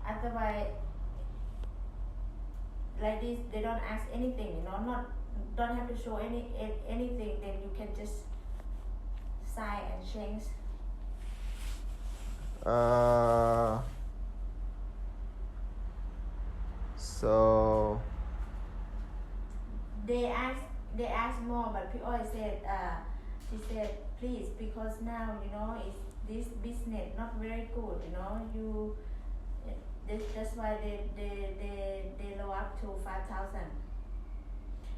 otherwise, like this, they don't ask anything. Don't have to show anything. Then you can just sign and change. So They ask more, but Pioy said, she said, please, because now is this business not very good. That's why they low up to 5,000.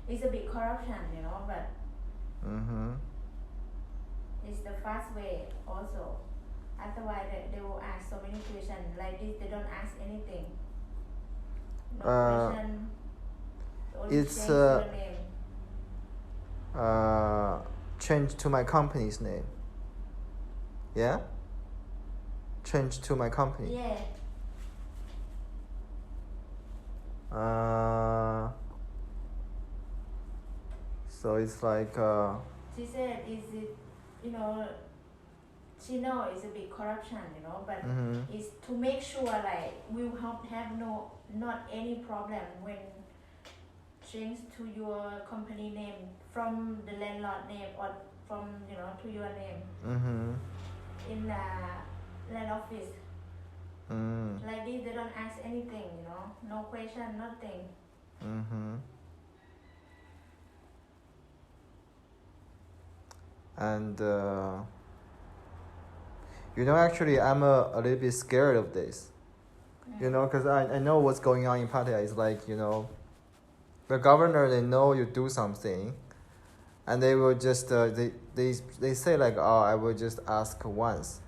It's a big corruption, but it's the fast way also. Otherwise, they will ask so many questions. Like this, they don't ask anything. No question. Only it's change your name. Change to my company's name. Yeah? Change to my company. Yeah. So it's like She said, is it, she know it's a big corruption, but it's to make sure like we will have not any problem when change to your company name from the landlord name or from to your name in land office. Like this, they don't ask anything, no question, nothing. And actually I'm a little bit scared of this, because I know what's going on in Pattaya. It's like, the governor, they know you do something, and they will just they say like, oh, I will just ask once,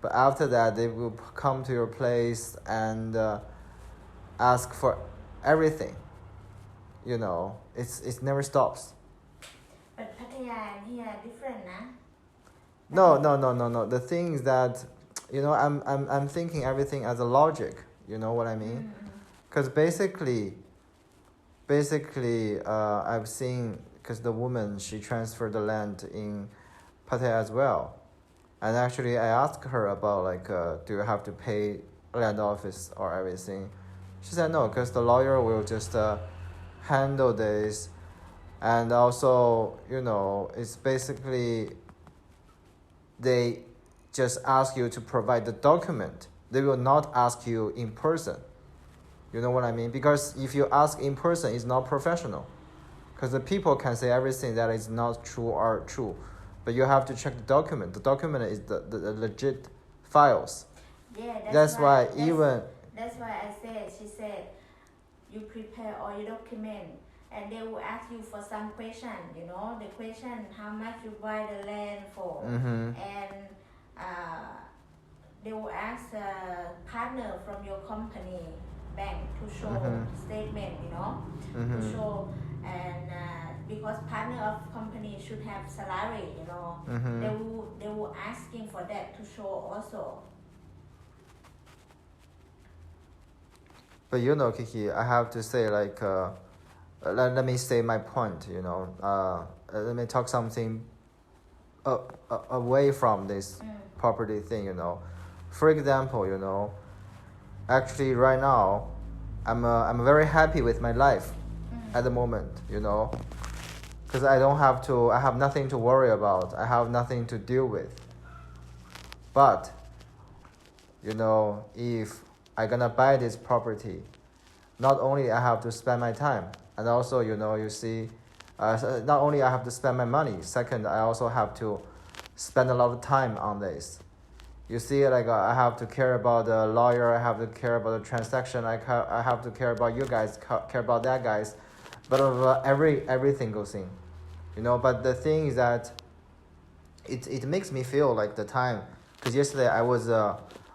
but after that they will come to your place and ask for everything. It never stops. But Pattaya and here different, nah? No. The thing is that, I'm thinking everything as a logic. You know what I mean? Because basically, I've seen, because the woman, she transferred the land in Pattaya as well. And actually, I asked her about, like, do you have to pay land office or everything? She said no, because the lawyer will just handle this. And also, it's basically, they just ask you to provide the document. They will not ask you in person. You know what I mean? Because if you ask in person, it's not professional. Because the people can say everything that is not true or true. But you have to check the document. The document is the legit files. Yeah, That's why she said, you prepare all your document. And they will ask you for some question, the question, how much you buy the land for. And they will ask a partner from your company, bank, to show statement, to show. And because partner of company should have salary, they will asking for that to show also. But Kiki, I have to say, like, let me say my point, let me talk something away from this property thing, For example, actually right now, I'm very happy with my life at the moment, because I have nothing to worry about. I have nothing to deal with. But, if I'm gonna buy this property, not only I have to spend my time, and also, you see, not only I have to spend my money, second, I also have to spend a lot of time on this. You see, like, I have to care about the lawyer, I have to care about the transaction, I have to care about you guys, care about that guys, but everything goes in, But the thing is that it makes me feel like the time, because yesterday I was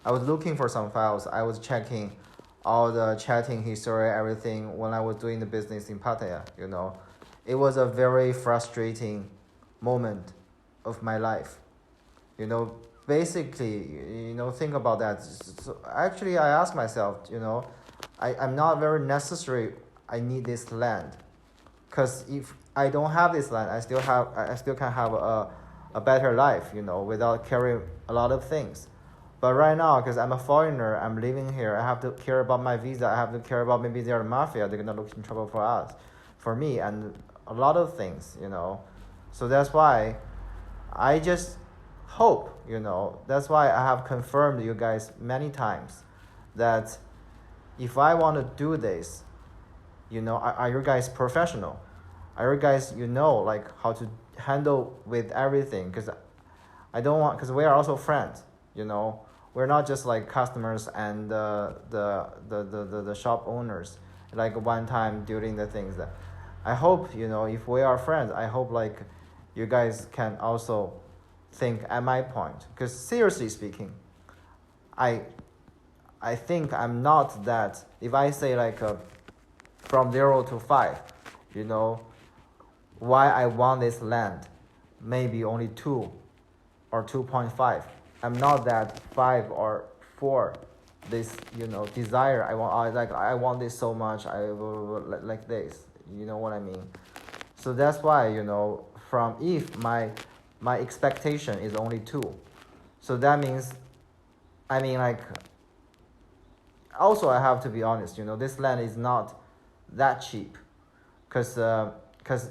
looking for some files, I was checking all the chatting history, everything, when I was doing the business in Pattaya, It was a very frustrating moment of my life. Basically, think about that. So actually, I asked myself, I'm not very necessary, I need this land. Because if I don't have this land, I still can have a better life, without carrying a lot of things. But right now, because I'm a foreigner, I'm living here, I have to care about my visa, I have to care about maybe they're mafia, they're gonna look in trouble for us, for me, and a lot of things, you know. So that's why I just hope, you know, that's why I have confirmed you guys many times that if I want to do this, you know, are you guys professional? Are you guys, you know, like how to handle with everything? Because I don't want, because we are also friends, you know. We're not just like customers and the shop owners. Like one time during the things that I hope, you know, if we are friends, I hope like you guys can also think at my point. Because seriously speaking, I think I'm not that, if I say like from 0 to 5, you know, why I want this land, maybe only 2 or 2.5. I'm not that 5 or 4. This, you know, desire. I want this so much. I will like this. You know what I mean? So that's why, you know, from if my expectation is only 2, so that means, I mean like. Also, I have to be honest. You know, this land is not that cheap, cause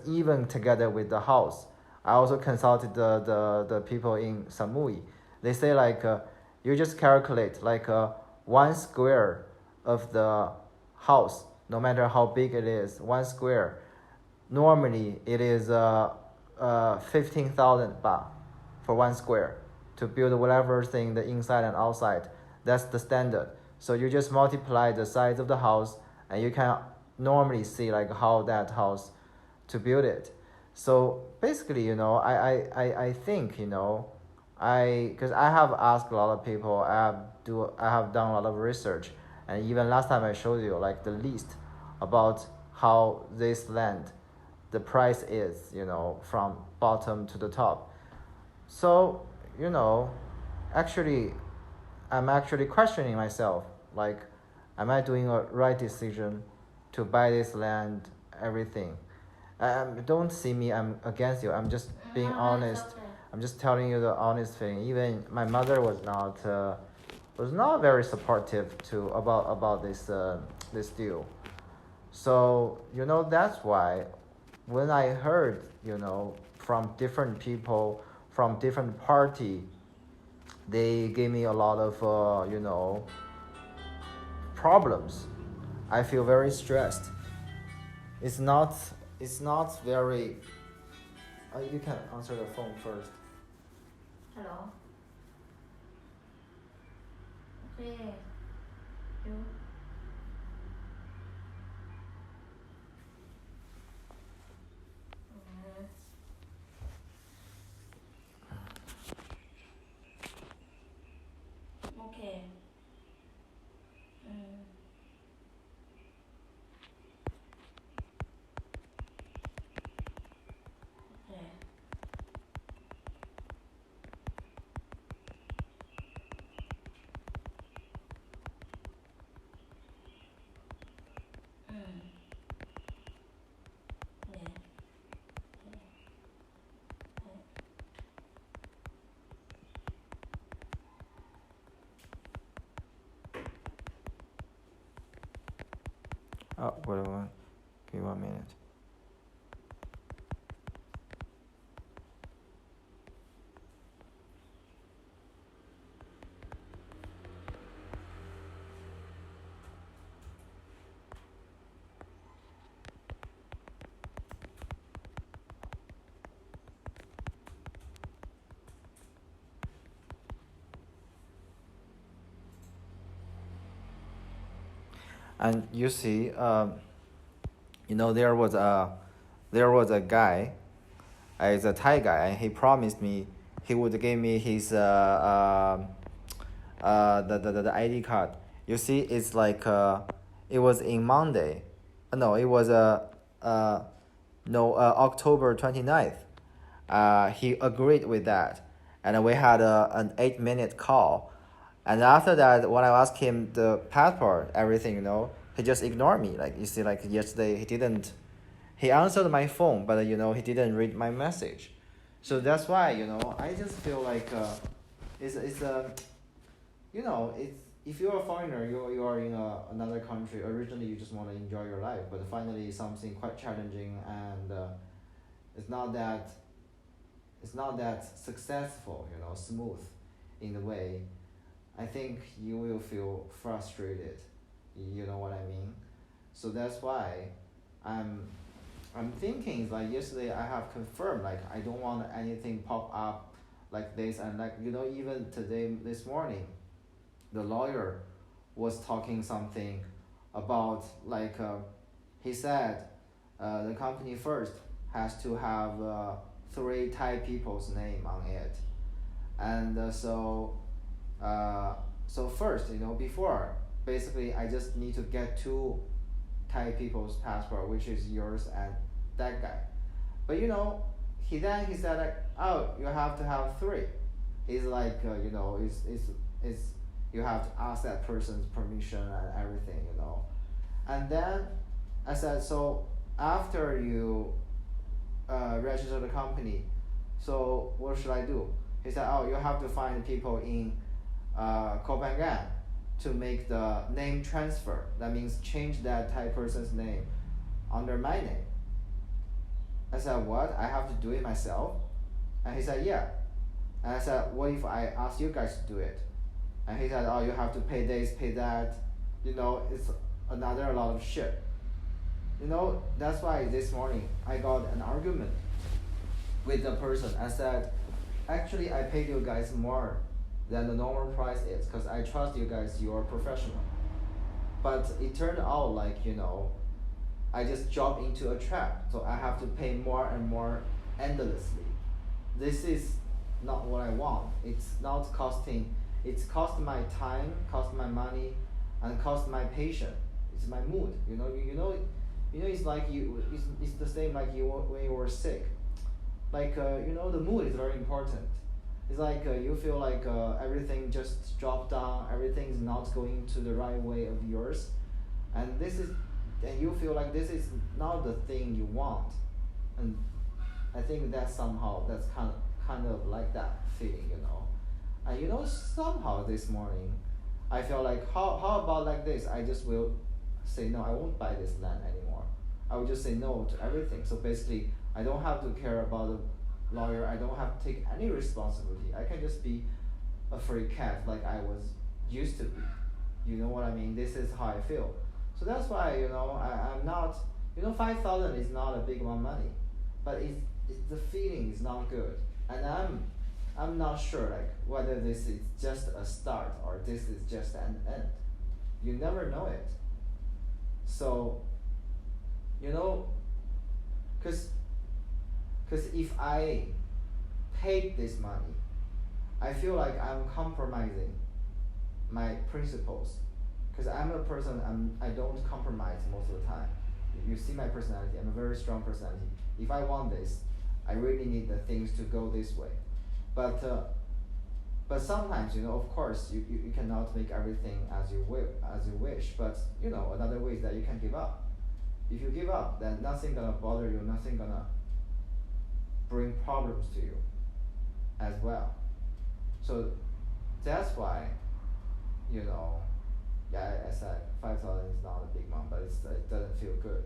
even together with the house, I also consulted the people in Samui. They say like you just calculate like 1 square of the house, no matter how big it is, 1 square. Normally it is 15,000 baht for 1 square to build whatever thing, the inside and outside. That's the standard. So you just multiply the size of the house, and you can normally see like how that house to build it. So basically, you know, I think, you know, because I have asked a lot of people, I have done a lot of research, and even last time I showed you like the list about how this land, the price is, you know, from bottom to the top. So, you know, actually, I'm actually questioning myself, like, am I doing a right decision to buy this land, everything? Don't see me, I'm against you. I'm just being honest. Okay. I'm just telling you the honest thing. Even my mother was not very supportive to about this deal. So, you know, that's why when I heard, you know, from different people from different party, they gave me a lot of you know, problems. I feel very stressed. It's not very. You can answer the phone first. Hello. Okay. You. Okay. Okay. Yeah. Oh, whatever. Give me 1 minute. And you see, you know, there was a guy, he's a Thai guy, and he promised me he would give me his the ID card. You see, it's like it was in Monday, no, it was October 29th. He agreed with that, and we had an 8-minute call. And after that, when I asked him the passport, everything, you know, he just ignored me. Like, you see, like yesterday, he answered my phone, but, you know, he didn't read my message. So that's why, you know, I just feel like you know, it's if you're a foreigner, you are in another country. Originally, you just want to enjoy your life, but finally, something quite challenging, and it's not that it's not that successful. You know, smooth in a way. I think you will feel frustrated. You know what I mean? So that's why I'm thinking like yesterday I have confirmed like I don't want anything pop up like this, and like you know even today this morning the lawyer was talking something about like he said the company first has to have 3 Thai people's name on it, and so first you know before basically I just need to get 2 Thai people's passport, which is yours and that guy. But you know, he said like, oh, you have to have 3. It's like you know, it's you have to ask that person's permission and everything, you know. And then I said, so after you register the company, so what should I do? He said, oh, you have to find people in Koh Phangan to make the name transfer. That means change that Thai person's name under my name. I said, what? I have to do it myself? And he said, yeah. And I said, what if I ask you guys to do it? And he said, oh, you have to pay this, pay that. You know, it's a lot of shit. You know, that's why this morning I got an argument with the person. I said, actually, I paid you guys more than the normal price is because I trust you guys, you are professional. But it turned out like, you know, I just jumped into a trap. So I have to pay more and more endlessly. This is not what I want. It's cost my time, cost my money, and cost my patience. It's my mood. You know, it's like it's the same like you when you were sick. Like you know, the mood is very important. It's like you feel like everything just dropped down, everything is not going to the right way of yours, and you feel like this is not the thing you want, and I think that's kind of like that feeling, you know, and you know somehow this morning, I feel like how about like this? I just will say no. I won't buy this land anymore. I will just say no to everything. So basically, I don't have to care about the lawyer. I don't have to take any responsibility. I can just be a free cat like I was used to be. You know what I mean? This is how I feel. So that's why, you know, I'm not, you know, 5,000 is not a big amount of money, but it's the feeling is not good, and I'm not sure like whether this is just a start or this is just an end. You never know it. So, you know, cause if I paid this money, I feel like I'm compromising my principles. Because I'm a person, I don't compromise most of the time. You see my personality, I'm a very strong personality. If I want this, I really need the things to go this way. But sometimes, you know, of course, you cannot make everything as you wish. But you know, another way is that you can give up. If you give up, then nothing gonna bother you, nothing gonna bring problems to you as well. So that's why, you know, yeah, I said 5,000 is not a big amount, but it doesn't feel good.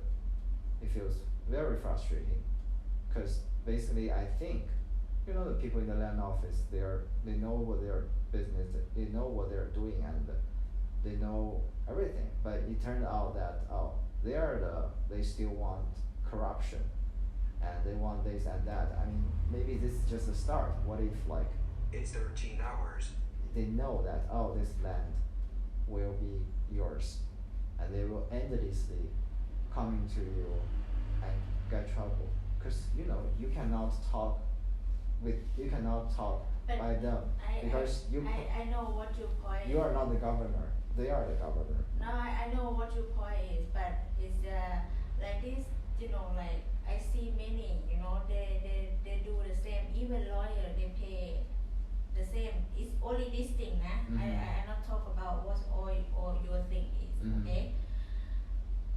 It feels very frustrating, because basically I think, you know, the people in the land office, they know what their business, they know what they're doing, and they know everything. But it turned out that they still want corruption, and they want this and that. I mean, maybe this is just a start. What if like it's 13 hours. They know that this land will be yours, and they will endlessly come into you and get trouble, because you know you cannot talk But by them, because I know what your point you is. are not the governor, they are the governor. No, I know what your point is, but it's like this, you know, like I see many, you know, they do the same. Even lawyer, they pay the same. It's only this thing, nah. Mhm. I not talk about what all your thing is, Mhm. okay?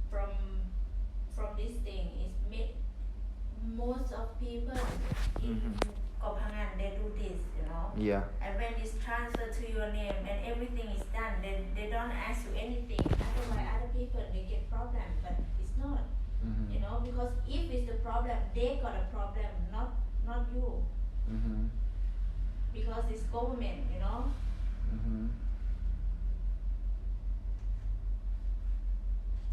From this thing is made. Most of people in Mhm. Koh Phangan, they do this, you know. Yeah. And when it's transferred to your name and everything people they get problem, but it's not. Mm-hmm. You know, because if it's the problem, they got a problem, not you. Mm-hmm. Because it's government, you know. Mm-hmm.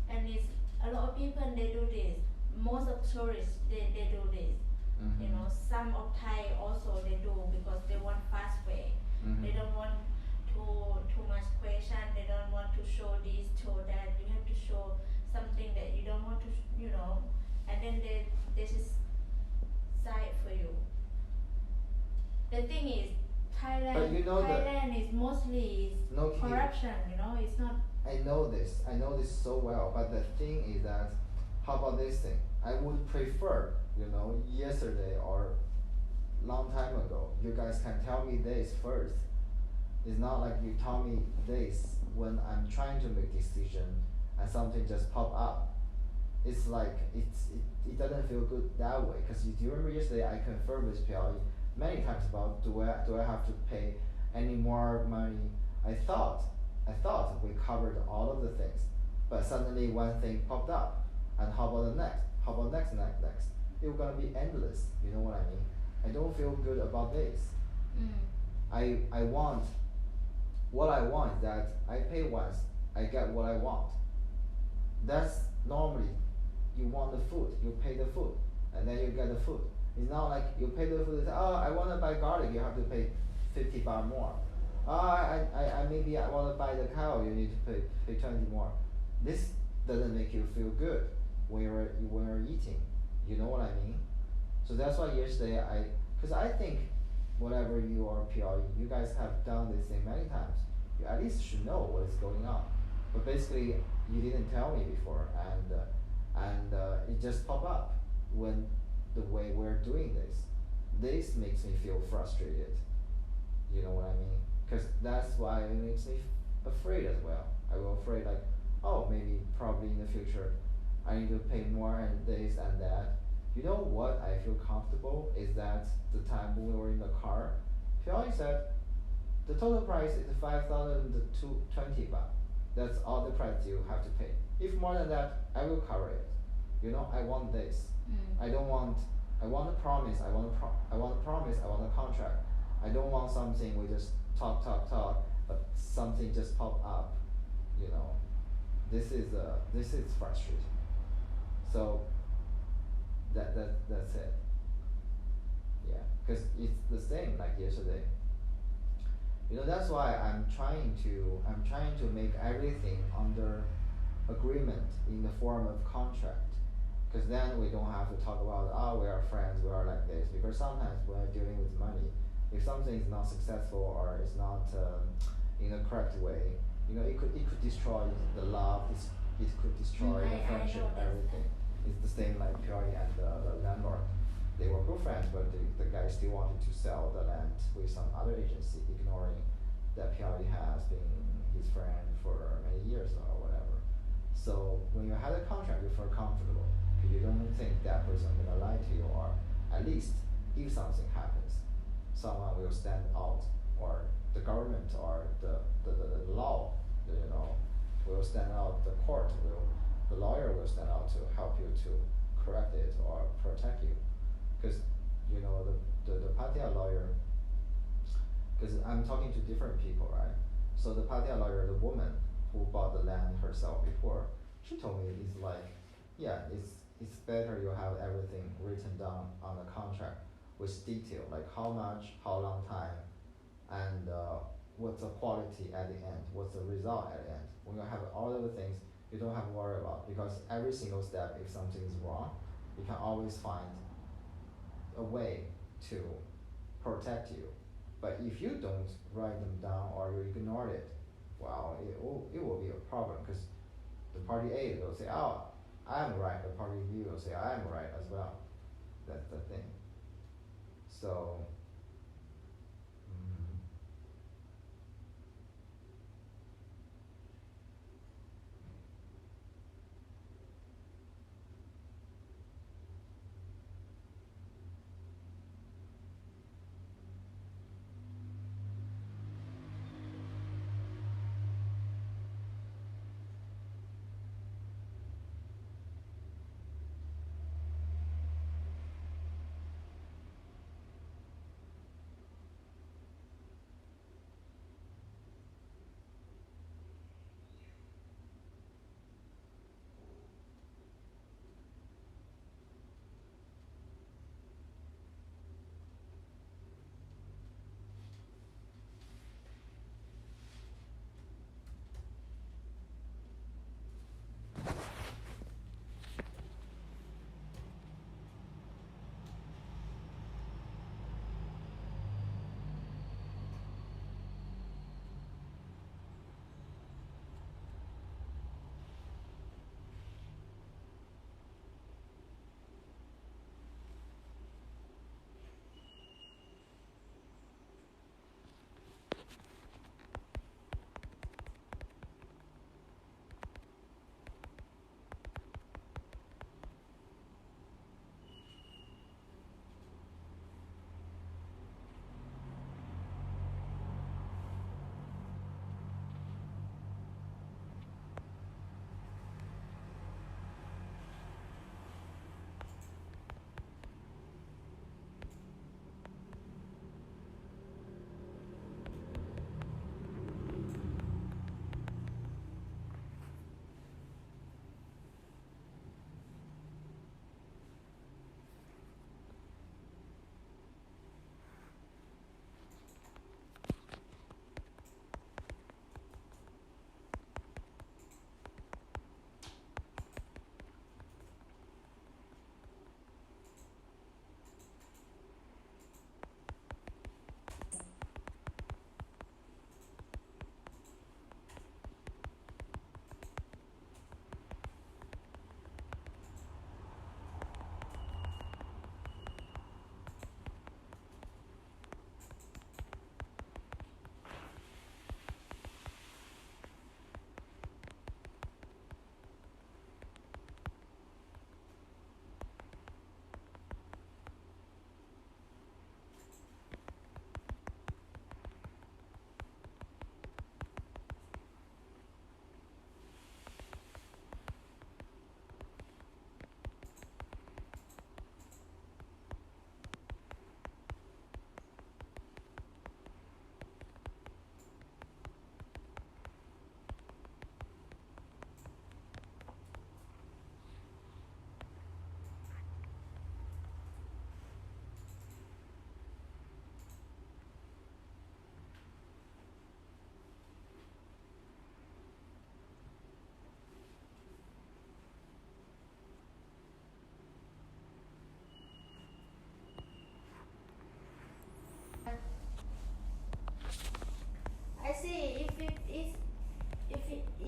And it's a lot of people they do this. Most of tourists they do this. Mm-hmm. You know, some of Thai also they do because they want fast way. Mm-hmm. They don't want too much question. They don't want to show this, show that. You have to show something that you don't want to, you know. And then they just side for you. The thing is, But you know Thailand is mostly No, Kate. corruption. You know, it's not. I know this so well, but the thing is that, how about this thing? I would prefer, yesterday or long time ago, you guys can tell me this first. It's not like you tell me this when I'm trying to make decision and something just pop up. It's like it doesn't feel good that way. Cause do you remember yesterday I confirmed with Piali many times about do I have to pay any more money? I thought we covered all of the things, but suddenly one thing popped up, and how about the next? How about next? It's gonna be endless. You know what I mean? I don't feel good about this. I want what I want is that I pay once, I get what I want. That's normally you want the food, you pay the food, and then you get the food. It's not like you pay the food and say, oh, I want to buy garlic, you have to pay 50 baht more. Maybe I want to buy the cow, you need to pay 20 more. This doesn't make you feel good when you're eating. You know what I mean? So that's why yesterday because I think whatever you are PRE, you guys have done this thing many times. You at least should know what is going on. But basically, you didn't tell me before, and it just popped up when the way we're doing this. This makes me feel frustrated. You know what I mean? Because that's why it makes me afraid as well. I will afraid like, oh, maybe probably in the future, I need to pay more and this and that. You know what I feel comfortable is that the time when we were in the car, Piali said, the total price is 5,220 baht. That's all the price you have to pay. If more than that, I will cover it. I want this. I want a promise, I want a promise, I want a contract. I don't want something we just talk, but something just pop up. This is frustrating. So that's it. Yeah, because it's the same like yesterday. That's why I'm trying to make everything under agreement in the form of contract. Because then we don't have to talk about, we are friends, we are like this. Because sometimes when we're dealing with money, if something is not successful or is not in a correct way, it could destroy the love, it could destroy the friendship, everything. It's the same like Piori and the landlord. They were good friends, but the guy still wanted to sell the land with some other agency, ignoring that Piori has been his friend for many years or whatever. So when you had a contract, you feel comfortable. You don't think that person is gonna lie to you, or at least if something happens, someone will stand out, or the government or the law, will stand out. The court the lawyer will stand out to help you to correct it or protect you, because the Pattaya lawyer. Because I'm talking to different people, right? So the Pattaya lawyer, the woman who bought the land herself before, she told me it's like, yeah, it's better you have everything written down on a contract with detail, like how much, how long time, and what's the quality at the end, what's the result at the end. When you have all of the things, you don't have to worry about, because every single step, if something is wrong, you can always find a way to protect you. But if you don't write them down or you ignore it, well, it will be a problem, because the party A will say, oh, I'm right. The party B will say, I'm right as well. That's the thing. So,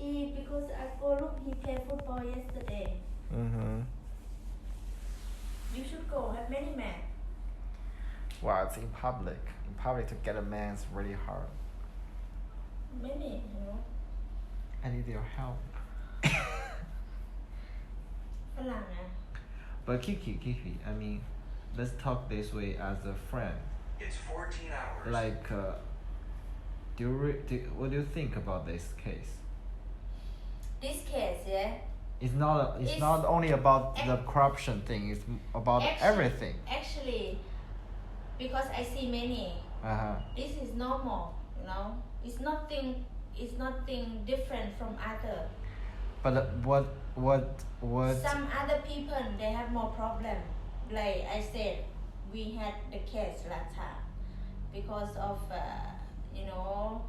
because I go look, he played football yesterday. Mm-hmm. You should go, have many men. Well, it's in public. In public to get a man is really hard. Many, you know. I need your help. ฝรั่งอะ But Kiki, I mean, let's talk this way as a friend. It's 14 hours. Like, what do you think about this case? This case, yeah. It's not only about the corruption thing. It's about everything. Actually, because I see many, Uh-huh. this is normal, you know. It's nothing different from other. But what? Some other people they have more problem. Like I said, we had the case last time because of you know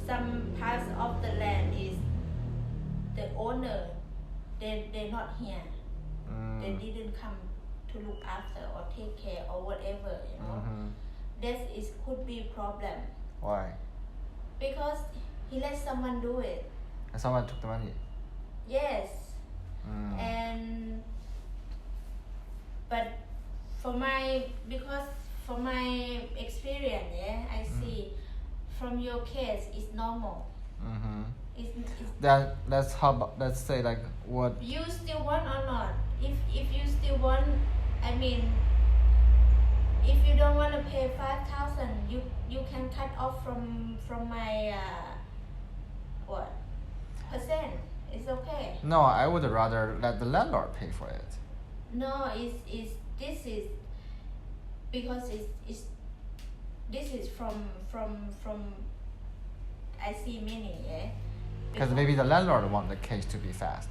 some parts of the land is the owner they're not here. They didn't come to look after or take care or whatever, you know. Mm-hmm. That is could be problem Why? because he let someone do it. And someone took the money. Yes. Mm. But for my experience, yeah, I see from your case it's normal. Mm-hmm. It's Then let's say like what? you still want or not? If you still want, I mean, if you don't want to pay 5,000, you can cut off from my what percent? It's okay. No, I would rather let the landlord pay for it. No, this is because this is from I see many, yeah. Because maybe the landlord want the case to be fast.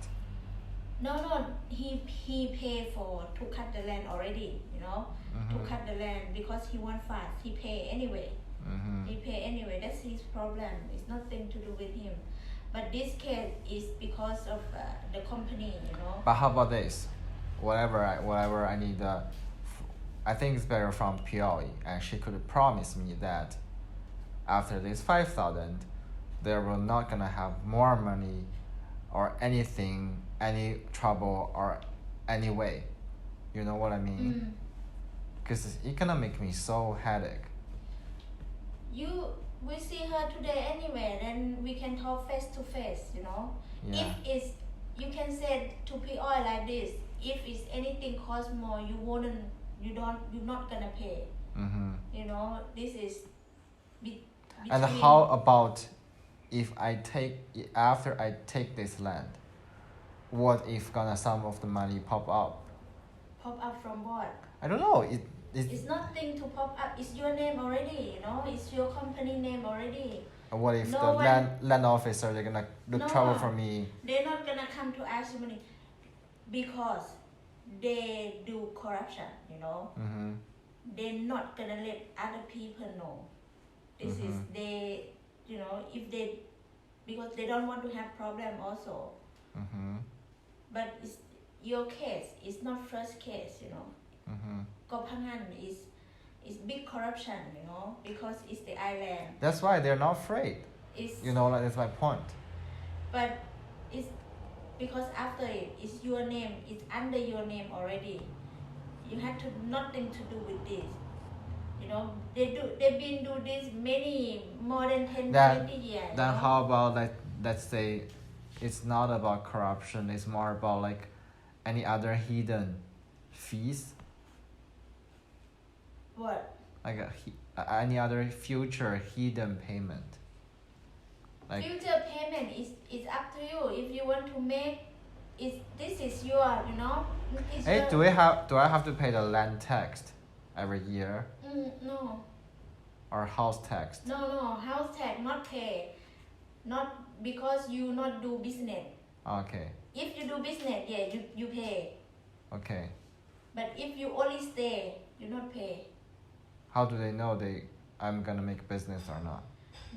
No, he pay to cut the land already, you know, to cut the land because he want fast. He pay anyway. Mm-hmm. He pay anyway. That's his problem. It's nothing to do with him. But this case is because of the company, you know. But how about this? Whatever I need, I think it's better from Pioli, and she could promise me that after this 5,000, they will not gonna have more money, or anything, any trouble or any way. You know what I mean? Because it's gonna make me so headache. We see her today anyway. Then we can talk face to face, you know. Yeah. If it's you can say to Pioli like this. If it's anything cost more, you're not gonna pay. Mm-hmm. You know, this is And how about if after I take this land, what if gonna some of the money pop up? Pop up from what? I don't know. It's nothing to pop up. It's your name already, you know. It's your company name already. What if No the one- land officer they're gonna look No. trouble for me? They're not gonna come to ask you money because they do corruption, you know. Mm-hmm. They're not gonna let other people know. This is they, you know, because they don't want to have problem also. Mm-hmm. But it's your case. It's not first case, you know. Mm-hmm. Koh Phangan is big corruption, you know, because it's the island. That's why they're not afraid. It's You know, like, that's my point. but it's because after it's your name. It's under your name already. You had to nothing to do with this. You know, they've been do this more than 10, 20 years. Then you know? how about let's say it's not about corruption, it's more about like any other hidden fees, What? like any other future hidden payment, like Future payment is up to you. If you want to make this is your, you know. It's hey, your, do I have to pay the land tax every year no. or house tax? No, house tax not pay, not because you not do business. Okay. If you do business, yeah, you pay. Okay. But if you only stay, you not pay. How do they know I'm gonna make business or not?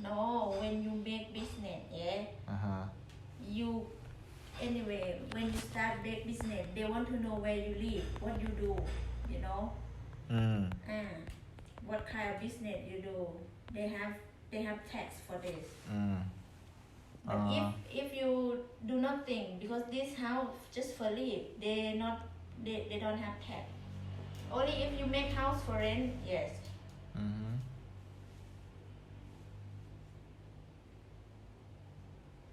No, when you make business, yeah, Uh-huh. anyway, when you start big business, they want to know where you live, what you do, you know. What kind of business you do. They have they have tax for this. Mm. But if you do nothing, because this house just for live, they don't have tax. Only if you make house for rent, yes. Mm-hmm.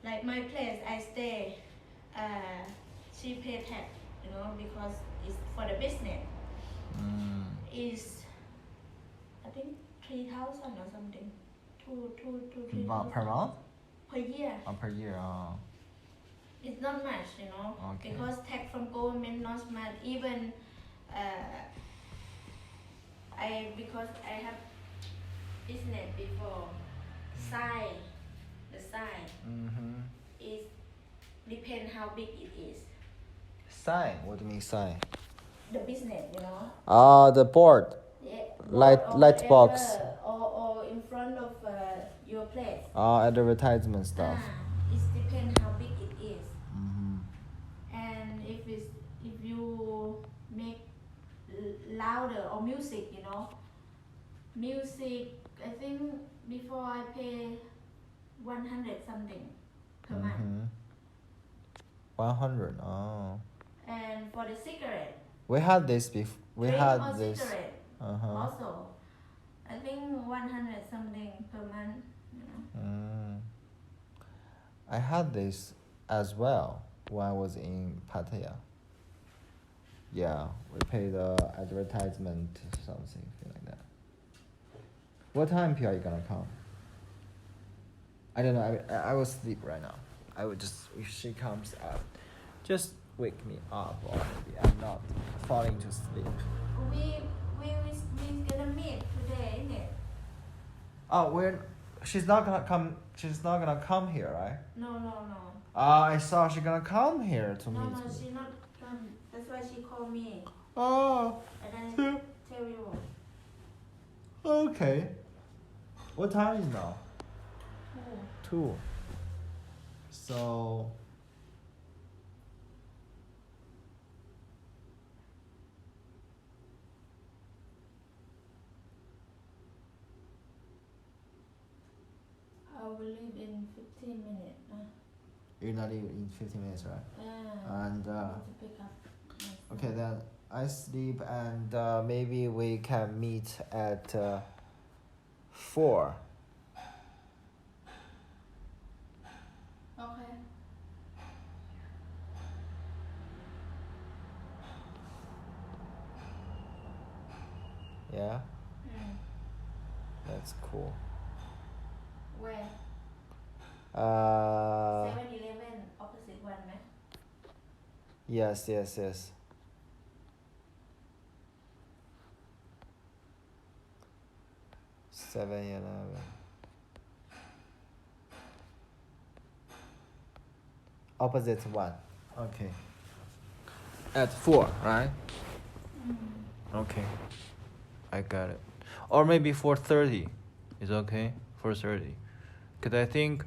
Like my place, I stay. She pay tax, because it's for the business. Is I think 3,000 or something. Two, 3,000 Per month? per year. Per year. It's not much, Okay. because tax from government not much. Even because I have business before, the size Mm-hmm. is depend how big it is. Sign. What do you mean sign? The business, The board. Yeah, Light or box. whatever, or in front of your place. Advertisement stuff. It depends how big it is. Mm-hmm. And if you make louder or music, music, I think before I pay 100 something per month. 100. Oh. And for the cigarette, We had this before. We drink had or this. cigarette also, I think 100 something per month. I had this as well when I was in Pattaya. Yeah, we paid advertisement something like that. What time are you gonna come? I don't know. I will sleep right now. I would just, if she comes up, just wake me up, or maybe I'm not falling to sleep. We gonna meet today, isn't it? Oh, she's not gonna come. She's not gonna come here, right? No. I saw she's gonna come here to No, meet me. she not come. That's why she called me. Oh. And I tell you. Okay. What time is now? 2. 2. So. I will leave in 15 minutes. You're not even in 15 minutes, right? And I need to pick up my son. okay, then I sleep, and maybe we can meet at 4. Okay. Yeah, that's cool. Where? 7-Eleven opposite one, man. Yes. 7-Eleven. Opposite one. Okay. At 4, right? Okay. I got it. Or maybe 4:30. Is okay? 4:30. Because I think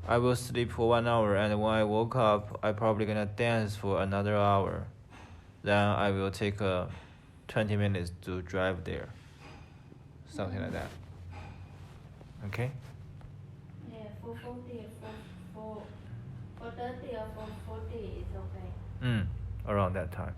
I will sleep for 1 hour, and when I woke up, I probably gonna dance for another hour. Then I will take 20 minutes to drive there. Something like that. Okay? Yeah, 4:40, 4:30 or 4:40 is okay. Around that time.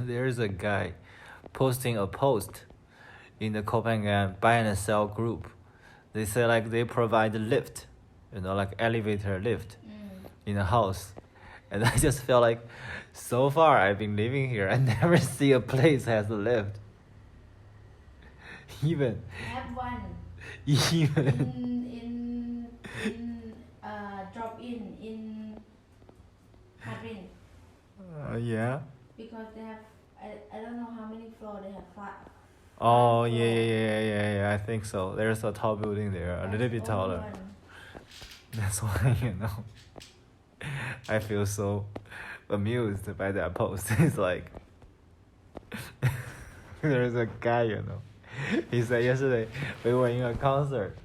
there's a guy posting a post in the Copenhagen buy and sell group. They say like they provide lift, like elevator lift in a house. And I just felt like so far I've been living here, I never see a place has a lift. Even Have one even in drop in Hadrin yeah. because they have I don't know how many floors they have. Oh yeah. I think so. There's a tall building there, a little bit taller. That's why I feel so amused by that post. It's like there's a guy, he said yesterday we were in a concert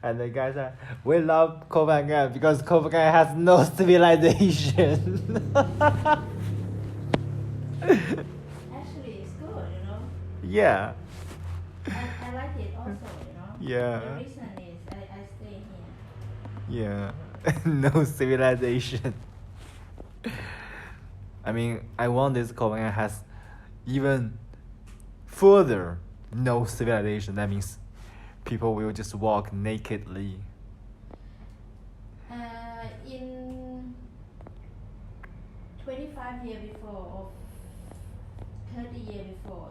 and the guy said we love Copenhagen because Copenhagen has no civilization. Actually, it's good, Yeah. I like it also, Yeah. The reason is I stay here. Yeah. No civilization. I mean, I want this Copenhagen has even further no civilization. That means people will just walk nakedly. In 25 years before or 30 years before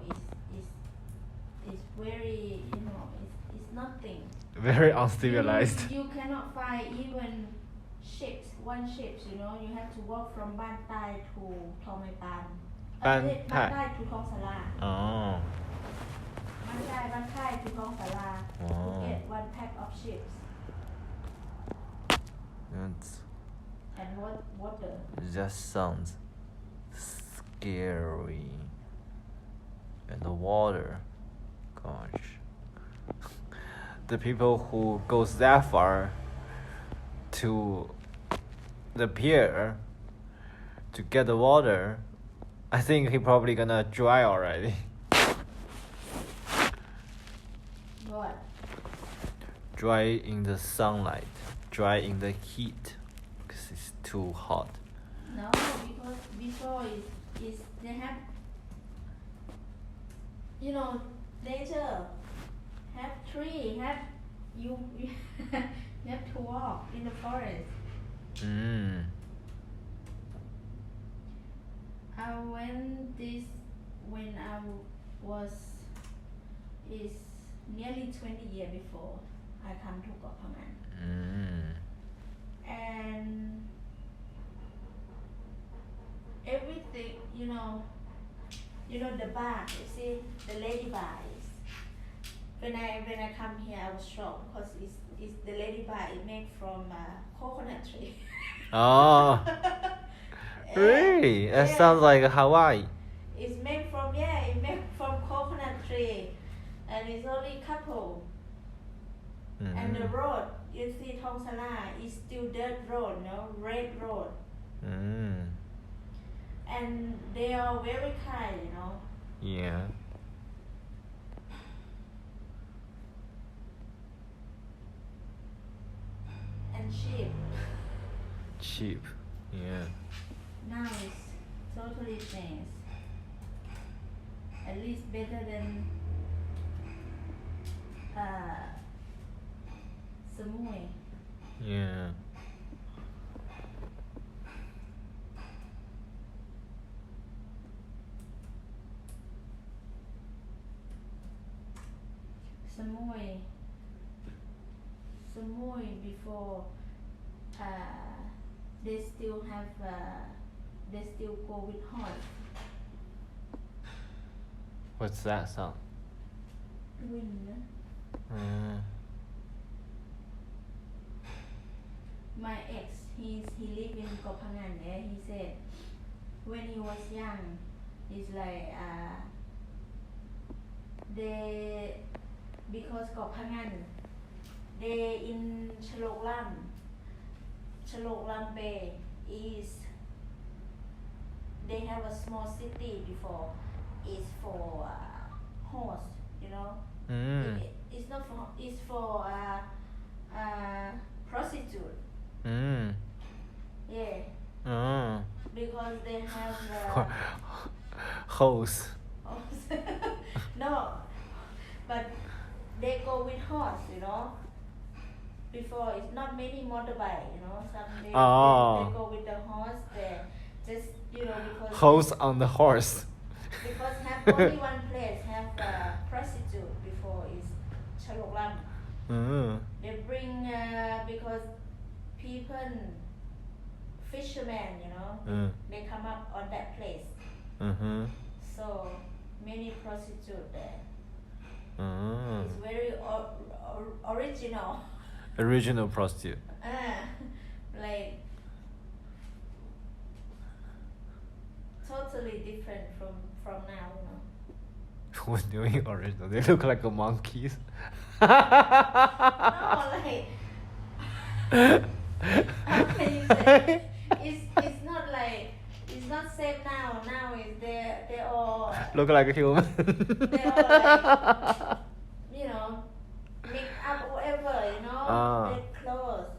is very, it's nothing. Very uncivilized. You cannot find even one ships, you have to walk from Ban Tai to Thong Mai Pan. Ban Tai. Ban Tai to Thong Sala. Oh. Ban Tai to Thong Sala Oh. to get one pack of ships That's and water. just sounds scary. And the water, gosh. The people who goes that far to the pier to get the water, I think he probably gonna dry already. What? Dry in the sunlight, dry in the heat, because it's too hot. No, because before is they have, nature, have tree, have you you have to walk in the forest. I went this when I was is nearly 20 years before I come to Koh Phangan. And everything, the bar, you see, the lady bar is. When I come here, I was shocked because it's the lady bar is made from coconut tree. Oh, really? That sounds like Hawaii. It's made from coconut tree, and it's only couple. And the road, you see, Thong Sala is still dirt road, red road. And they are very kind, Yeah. and cheap. Cheap. Yeah. Now it's totally changed. At least better than Samui. Yeah. Samui before they still go with horse. What's that sound? Wind. My ex, he lived in Koh Phangan. He said when he was young, it's like because Koh Phangan, they in Chalok Lam Bay is they have a small city before. It's for horse, It's not for. It's for prostitute. Yeah. Because they have Horse. No, but they go with horse, Before it's not many motorbike, Some they go with the horse. They just because Horse on the horse. because have only one place have a prostitute before is Chaloklam. They bring because people fishermen, they come up on that place. So many prostitute there. It's very original. Original prostitute. Like totally different from now, Who's doing original? They look like a monkeys. No, like how can you say? It's not like it's not safe now. Now is they all Look like a human. they all like make up whatever, their clothes.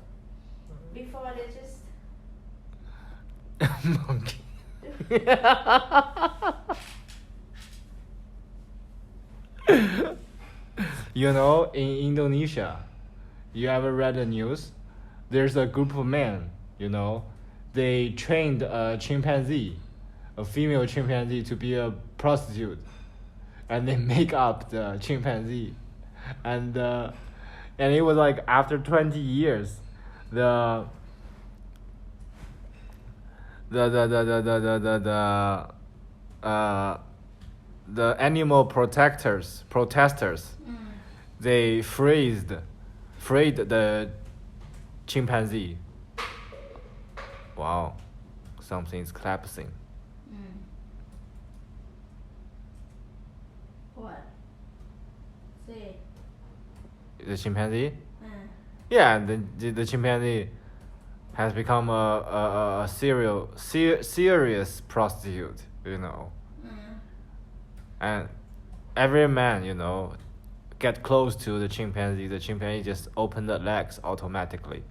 Before they just Monkey. In Indonesia, you ever read the news? There's a group of men, they trained a chimpanzee, a female chimpanzee, to be a prostitute, and they make up the chimpanzee, and it was like after 20 years, the animal protesters, they freed the chimpanzee. Wow, something's collapsing. what? Say. The chimpanzee? Yeah, the chimpanzee has become a serious prostitute, And every man, get close to the chimpanzee just open the legs automatically.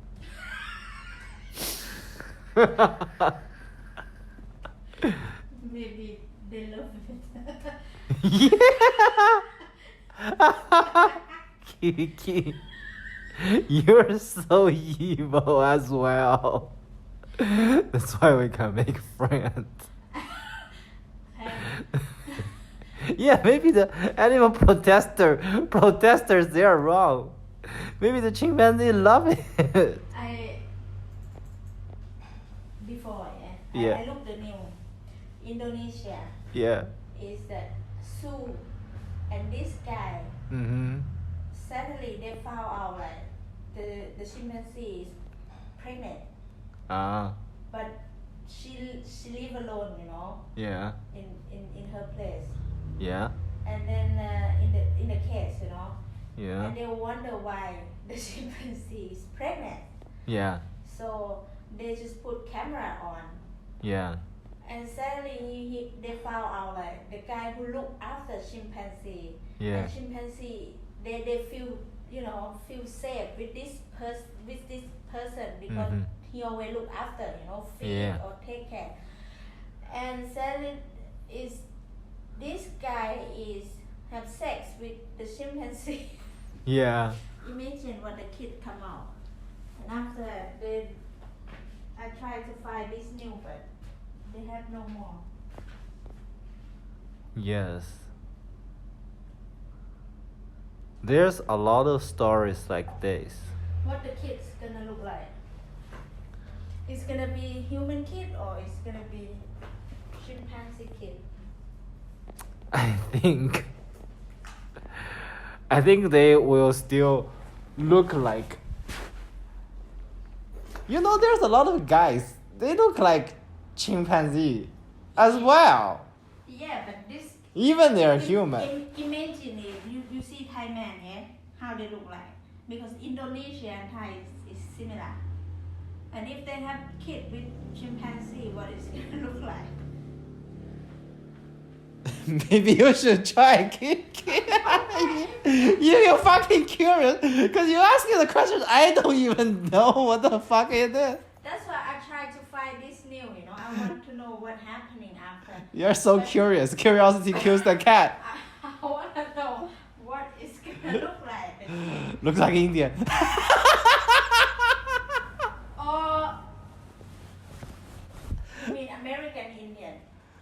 Maybe they love it. Kiki, you're so evil as well. That's why we can make friends. Yeah, maybe the animal protesters, they are wrong. Maybe the chimpanzee love it. Before, Yeah. I looked the news. Indonesia Yeah. is the zoo, and this guy suddenly they found out like the chimpanzee is pregnant, but she live alone, Yeah. in her place, Yeah. and then in the cage, Yeah. and they wonder why the chimpanzee is pregnant. Yeah. So they just put camera on, Yeah. and suddenly they found out like the guy who looked after chimpanzee. Yeah. And chimpanzee they feel feel safe with this person because he always look after, feed or take care. And suddenly this guy have sex with the chimpanzee. Yeah. Imagine what the kid come out. And after I tried to find this new, but they have no more. Yes. There's a lot of stories like this. What the kid's gonna look like? It's gonna be human kid or it's gonna be chimpanzee kid? I think they will still look like. There's a lot of guys. They look like chimpanzee as well. Yeah, but this. Even they're human. Imagine it. You see Thai man, how they look like, because Indonesia and Thai is similar. And if they have kid with chimpanzee, what is it gonna look like? Maybe you should try. You're fucking curious because you ask me the questions I don't even know what the fuck it is. That's why I try to find this new. I want to know what's happening after. You're so curious. Curiosity kills the cat. I wanna know what it's gonna look like. Looks like Indian. Or you mean American Indian?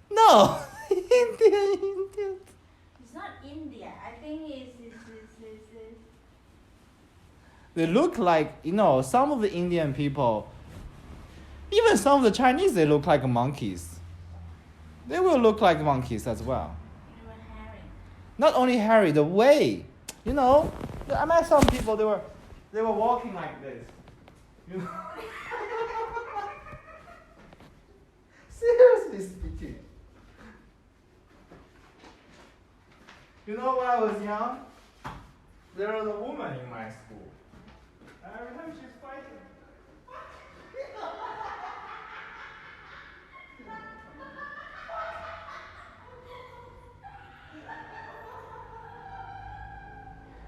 No, Indian. It's not India. I think it's They look like, some of the Indian people, even some of the Chinese, they look like monkeys. They will look like monkeys as well. hairy. Not only hairy, the way, I met some people, they were walking like this. Seriously speaking. When I was young, there was a woman in my school.